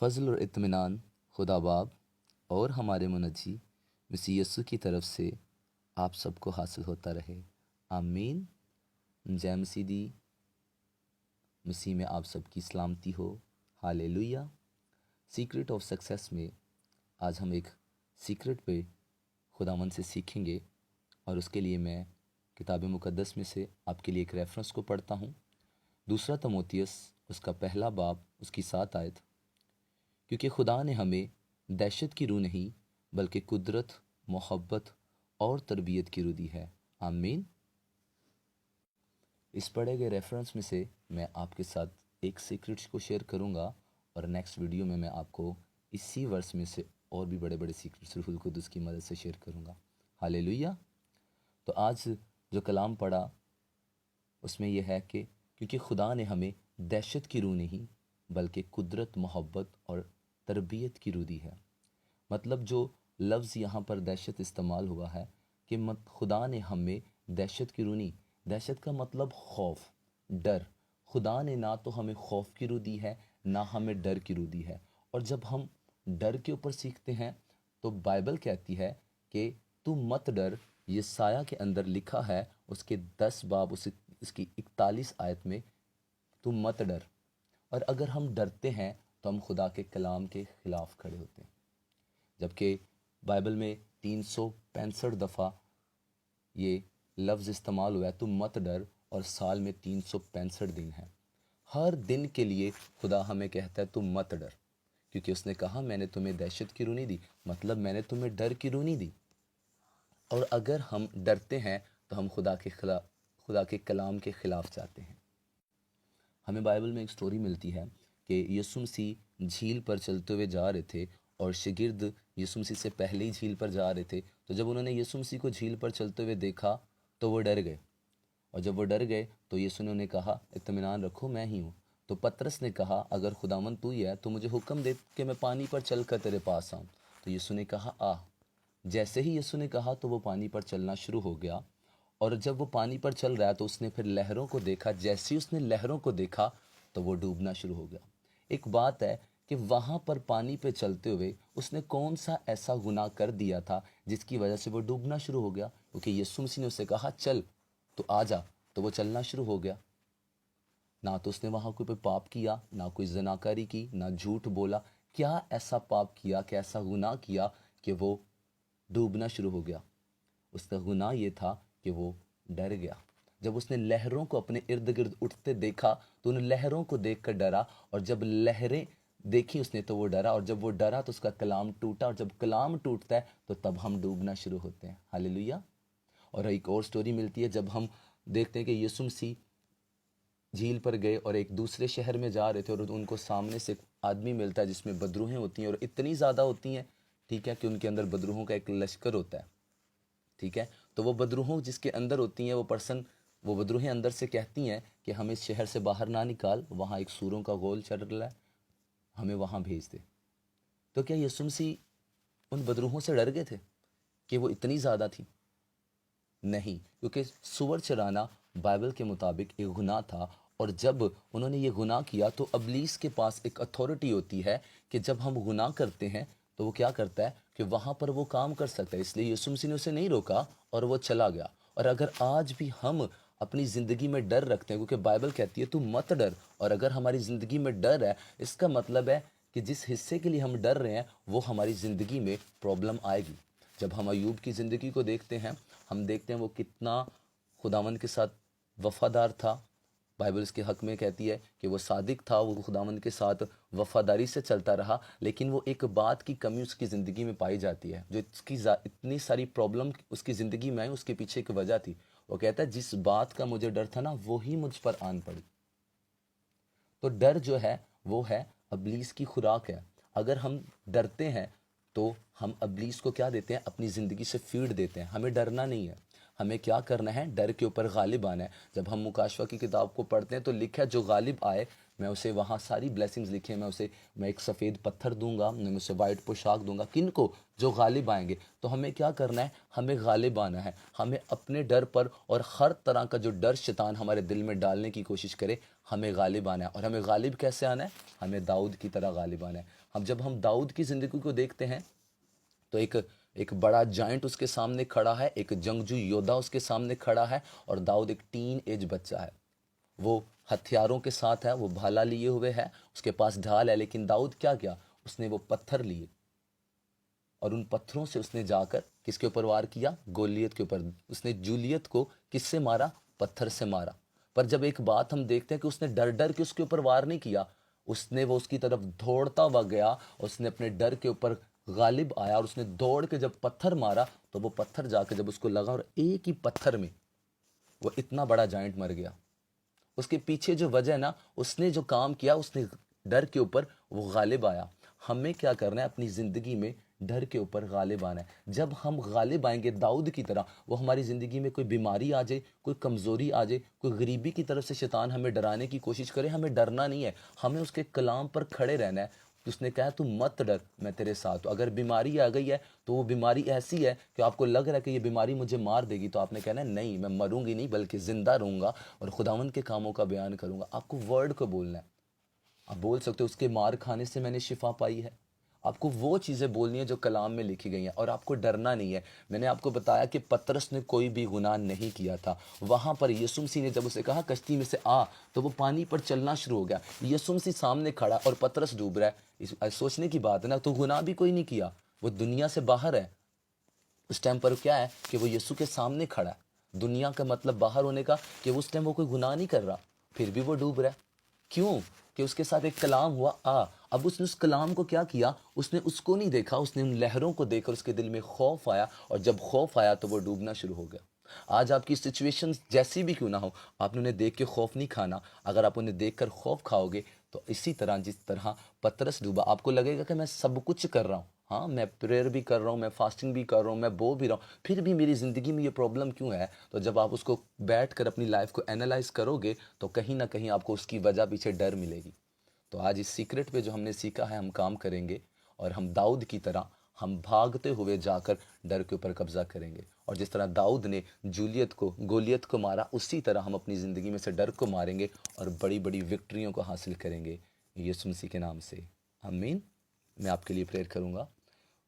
فضل اور اطمینان خدا باپ اور ہمارے منجی مسیح یسوع کی طرف سے آپ سب کو حاصل ہوتا رہے، آمین۔ جے مسیح دی، مسیح میں آپ سب کی سلامتی ہو، ہالےلویہ۔ سیکرٹ آف سکسیس میں آج ہم ایک سیکرٹ پہ خداوند سے سیکھیں گے، اور اس کے لیے میں کتاب مقدس میں سے آپ کے لیے ایک ریفرنس کو پڑھتا ہوں۔ دوسرا تموتیس اس کا پہلا باب اس کی 7 آیت، کیونکہ خدا نے ہمیں دہشت کی روح نہیں بلکہ قدرت، محبت اور تربیت کی روح دی ہے، آمین۔ اس پڑھے گئے ریفرنس میں سے میں آپ کے ساتھ ایک سیکرٹ کو شیئر کروں گا، اور نیکسٹ ویڈیو میں آپ کو اسی ورس میں سے اور بھی بڑے بڑے سیکرٹس روح القدس کی مدد سے شیئر کروں گا، ہالےلویہ۔ تو آج جو کلام پڑھا اس میں یہ ہے کہ کیونکہ خدا نے ہمیں دہشت کی روح نہیں بلکہ قدرت، محبت اور تربیت کی روح دی ہے۔ مطلب جو لفظ یہاں پر دہشت استعمال ہوا ہے کہ خدا نے ہمیں دہشت کی روح نہیں، دہشت کا مطلب خوف، ڈر۔ خدا نے نہ تو ہمیں خوف کی روح دی ہے نہ ہمیں ڈر کی روح دی ہے۔ اور جب ہم ڈر کے اوپر سیکھتے ہیں تو بائبل کہتی ہے کہ تو مت ڈر، یہ سایہ کے اندر لکھا ہے اس کے 10 باب اس کی 41 آیت میں، تو مت ڈر۔ اور اگر ہم ڈرتے ہیں تو ہم خدا کے کلام کے خلاف کھڑے ہوتے ہیں، جبکہ بائبل میں 365 دفعہ یہ لفظ استعمال ہوا ہے تو مت ڈر، اور سال میں 365 دن ہیں۔ ہر دن کے لیے خدا ہمیں کہتا ہے تو مت ڈر، کیونکہ اس نے کہا میں نے تمہیں دہشت کی روح نہیں دی، مطلب میں نے تمہیں ڈر کی روح نہیں دی۔ اور اگر ہم ڈرتے ہیں تو ہم خدا کے کلام کے خلاف جاتے ہیں۔ ہمیں بائبل میں ایک سٹوری ملتی ہے کہ یسوع مسیح جھیل پر چلتے ہوئے جا رہے تھے، اور شاگرد یسوع مسیح سے پہلے ہی جھیل پر جا رہے تھے، تو جب انہوں نے یسوع مسیح کو جھیل پر چلتے ہوئے دیکھا تو وہ ڈر گئے، اور جب وہ ڈر گئے تو یسوع نے انہیں کہا اطمینان رکھو میں ہی ہوں۔ تو پترس نے کہا اگر خداوند تو ہی ہے تو مجھے حکم دے کہ میں پانی پر چل کر تیرے پاس آؤں۔ تو یسوع نے کہا آ۔ جیسے ہی یسوع نے کہا تو وہ پانی پر چلنا شروع ہو گیا، اور جب وہ پانی پر چل رہا ہے تو اس نے پھر لہروں کو دیکھا، جیسے ہی اس نے لہروں کو دیکھا تو وہ ڈوبنا شروع ہو گیا۔ ایک بات ہے کہ وہاں پر پانی پہ چلتے ہوئے اس نے کون سا ایسا گناہ کر دیا تھا جس کی وجہ سے وہ ڈوبنا شروع ہو گیا؟ کیونکہ یسوع مسیح نے اسے کہا چل تو آ جا، تو وہ چلنا شروع ہو گیا۔ نہ تو اس نے وہاں کوئی پاپ کیا، نہ کوئی زناکاری کی، نہ جھوٹ بولا۔ کیا ایسا پاپ کیا کہ ایسا گناہ کیا کہ وہ ڈوبنا شروع ہو گیا؟ اس کا گناہ یہ تھا کہ وہ ڈر گیا۔ جب اس نے لہروں کو اپنے ارد گرد اٹھتے دیکھا تو ان لہروں کو دیکھ کر ڈرا، اور جب لہریں دیکھی اس نے تو وہ ڈرا، اور جب وہ ڈرا تو اس کا کلام ٹوٹا، اور جب کلام ٹوٹتا ہے تو تب ہم ڈوبنا شروع ہوتے ہیں، ہالےلویہ۔ اور ایک اور سٹوری ملتی ہے جب ہم دیکھتے ہیں کہ یسوع مسیح جھیل پر گئے اور ایک دوسرے شہر میں جا رہے تھے، اور ان کو سامنے سے ایک آدمی ملتا ہے جس میں بدروہیں ہوتی ہیں، اور اتنی زیادہ ہوتی ہیں، ٹھیک ہے، کہ ان کے اندر بدروہوں کا ایک لشکر ہوتا ہے، ٹھیک ہے۔ تو وہ بدروہوں جس کے اندر ہوتی ہیں وہ بدروہیں اندر سے کہتی ہیں کہ ہمیں اس شہر سے باہر نہ نکال، وہاں ایک سوروں کا غول چل رہا ہے، ہمیں وہاں بھیج دے۔ تو کیا یسوع مسیح ان بدروہوں سے ڈر گئے تھے کہ وہ اتنی زیادہ تھی؟ نہیں، کیونکہ سور چرانا بائبل کے مطابق ایک گناہ تھا، اور جب انہوں نے یہ گناہ کیا تو ابلیس کے پاس ایک اتھارٹی ہوتی ہے کہ جب ہم گناہ کرتے ہیں تو وہ کیا کرتا ہے کہ وہاں پر وہ کام کر سکتا ہے، اس لیے یسوع مسیح نے اسے نہیں روکا اور وہ چلا گیا۔ اور اگر آج بھی ہم اپنی زندگی میں ڈر رکھتے ہیں، کیونکہ بائبل کہتی ہے تو مت ڈر، اور اگر ہماری زندگی میں ڈر ہے اس کا مطلب ہے کہ جس حصے کے لیے ہم ڈر رہے ہیں وہ ہماری زندگی میں پرابلم آئے گی۔ جب ہم ایوب کی زندگی کو دیکھتے ہیں، ہم دیکھتے ہیں وہ کتنا خداوند کے ساتھ وفادار تھا۔ بائبل اس کے حق میں کہتی ہے کہ وہ صادق تھا، وہ خداوند کے ساتھ وفاداری سے چلتا رہا، لیکن وہ ایک بات کی کمی اس کی زندگی میں پائی جاتی ہے، جو اتنی ساری پرابلم اس کی زندگی میں آئی، اس کے پیچھے ایک وجہ تھی۔ وہ کہتا ہے جس بات کا مجھے ڈر تھا نا وہی مجھ پر آن پڑی۔ تو ڈر جو ہے وہ ہے ابلیس کی خوراک ہے۔ اگر ہم ڈرتے ہیں تو ہم ابلیس کو کیا دیتے ہیں؟ اپنی زندگی سے فیڈ دیتے ہیں۔ ہمیں ڈرنا نہیں ہے، ہمیں کیا کرنا ہے؟ ڈر کے اوپر غالب آنا ہے۔ جب ہم مکاشفہ کی کتاب کو پڑھتے ہیں تو لکھا ہے جو غالب آئے میں اسے وہاں ساری بلیسنگز لکھی ہیں، میں ایک سفید پتھر دوں گا، میں اسے وائٹ پوشاک دوں گا، کن کو؟ جو غالب آئیں گے۔ تو ہمیں کیا کرنا ہے؟ ہمیں غالب آنا ہے۔ ہمیں اپنے ڈر پر اور ہر طرح کا جو ڈر شیطان ہمارے دل میں ڈالنے کی کوشش کرے، ہمیں غالب آنا ہے۔ اور ہمیں غالب کیسے آنا ہے؟ ہمیں داؤد کی طرح غالب آنا ہے۔ جب ہم داؤد کی زندگی کو دیکھتے ہیں تو ایک بڑا جائنٹ اس کے سامنے کھڑا ہے، ایک جنگجو یودھا اس کے سامنے کھڑا ہے، اور داؤد ایک ٹین ایج بچہ ہے۔ وہ ہتھیاروں کے ساتھ ہے، وہ بھالا لیے ہوئے ہے، اس کے پاس ڈھال ہے، لیکن داؤد کیا کیا؟ اس نے وہ پتھر لیے اور ان پتھروں سے اس نے جا کر کس کے اوپر وار کیا؟ گولیت کے اوپر۔ اس نے جولیت کو کس سے مارا؟ پتھر سے مارا۔ پر جب ایک بات ہم دیکھتے ہیں کہ اس نے ڈر ڈر کے اس کے اوپر وار نہیں کیا، وہ اس کی طرف دوڑتا ہوا گیا، اور اس نے اپنے ڈر کے اوپر غالب آیا، اور اس نے دوڑ کے جب پتھر مارا تو وہ پتھر جا کے جب اس کو لگا، اور ایک ہی پتھر میں وہ اتنا بڑا جائنٹ مر گیا۔ اس کے پیچھے جو وجہ ہے نا، اس نے جو کام کیا، اس نے ڈر کے اوپر وہ غالب آیا۔ ہمیں کیا کرنا ہے؟ اپنی زندگی میں ڈر کے اوپر غالب آنا ہے۔ جب ہم غالب آئیں گے داؤد کی طرح، وہ ہماری زندگی میں کوئی بیماری آ جائے، کوئی کمزوری آ جائے، کوئی غریبی کی طرف سے شیطان ہمیں ڈرانے کی کوشش کرے، ہمیں ڈرنا نہیں ہے، ہمیں اس کے کلام پر کھڑے رہنا ہے۔ اس نے کہا تو مت ڈر، میں تیرے ساتھ ہوں۔ اگر بیماری آ گئی ہے تو وہ بیماری ایسی ہے کہ آپ کو لگ رہا ہے کہ یہ بیماری مجھے مار دے گی، تو آپ نے کہنا ہے نہیں، میں مروں گی نہیں بلکہ زندہ رہوں گا اور خداوند کے کاموں کا بیان کروں گا۔ آپ کو ورڈ کو بولنا ہے۔ آپ بول سکتے ہو اس کے مار کھانے سے میں نے شفا پائی ہے۔ آپ کو وہ چیزیں بولنی ہیں جو کلام میں لکھی گئی ہیں، اور آپ کو ڈرنا نہیں ہے۔ میں نے آپ کو بتایا کہ پترس نے کوئی بھی گناہ نہیں کیا تھا۔ وہاں پر یسوع مسیح نے جب اسے کہا کشتی میں سے آ، تو وہ پانی پر چلنا شروع ہو گیا۔ یسوع مسیح سامنے کھڑا اور پترس ڈوب رہا ہے۔ سوچنے کی بات ہے نا، تو گناہ بھی کوئی نہیں کیا، وہ دنیا سے باہر ہے۔ اس ٹائم پر کیا ہے کہ وہ یسوع کے سامنے کھڑا ہے۔ دنیا کا مطلب باہر ہونے کا کہ اس ٹائم وہ کوئی گناہ نہیں کر رہا، پھر بھی وہ ڈوب رہا ہے۔ کیوں؟ کہ اس کے ساتھ ایک کلام ہوا آ۔ اب اس نے اس کلام کو کیا کیا؟ اس نے اس کو نہیں دیکھا، اس نے ان لہروں کو دیکھ کر اس کے دل میں خوف آیا، اور جب خوف آیا تو وہ ڈوبنا شروع ہو گیا۔ آج آپ کی سچویشن جیسی بھی کیوں نہ ہو، آپ نے انہیں دیکھ کے خوف نہیں کھانا۔ اگر آپ انہیں دیکھ کر خوف کھاؤ گے تو اسی طرح جس طرح پترس ڈوبا، آپ کو لگے گا کہ میں سب کچھ کر رہا ہوں، ہاں میں پریئر بھی کر رہا ہوں، میں فاسٹنگ بھی کر رہا ہوں، میں بو بھی رہا ہوں، پھر بھی میری زندگی میں یہ پرابلم کیوں ہے؟ تو جب آپ اس کو بیٹھ کر اپنی لائف کو اینالائز کرو گے تو کہیں نہ کہیں آپ کو اس کی وجہ پیچھے ڈر ملے گی۔ تو آج اس سیکرٹ پہ جو ہم نے سیکھا ہے ہم کام کریں گے، اور ہم داؤد کی طرح ہم بھاگتے ہوئے جا کر ڈر کے اوپر قبضہ کریں گے، اور جس طرح داؤد نے گولیت کو مارا، اسی طرح ہم اپنی زندگی میں سے ڈر کو ماریں گے اور بڑی بڑی وکٹریوں کو حاصل کریں گے یسوع مسیح کے نام سے، آمین۔ میں آپ کے لیے پریئر کروں گا۔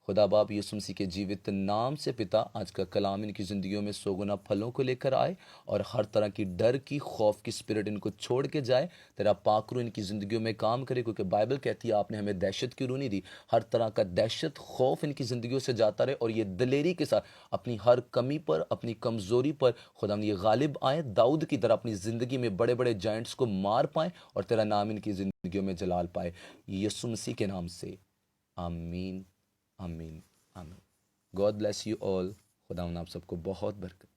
خدا باپ یسوع مسیح کے جیوت نام سے پتا، آج کا کلام ان کی زندگیوں میں سوگنا پھلوں کو لے کر آئے، اور ہر طرح کی ڈر کی، خوف کی اسپرٹ ان کو چھوڑ کے جائے۔ تیرا پاک روح ان کی زندگیوں میں کام کرے، کیونکہ بائبل کہتی ہے آپ نے ہمیں دہشت کی روح نہیں دی۔ ہر طرح کا دہشت، خوف ان کی زندگیوں سے جاتا رہے، اور یہ دلیری کے ساتھ اپنی ہر کمی پر، اپنی کمزوری پر خدا یہ غالب آئیں، داؤد کی طرح اپنی زندگی میں بڑے بڑے جائنٹس کو مار پائیں، اور تیرا نام ان کی زندگیوں میں جلال پائے، یسوع مسیح کے نام سے، آمین، آمین، آمین۔ God bless you all. خدا آپ سب کو بہت برکت۔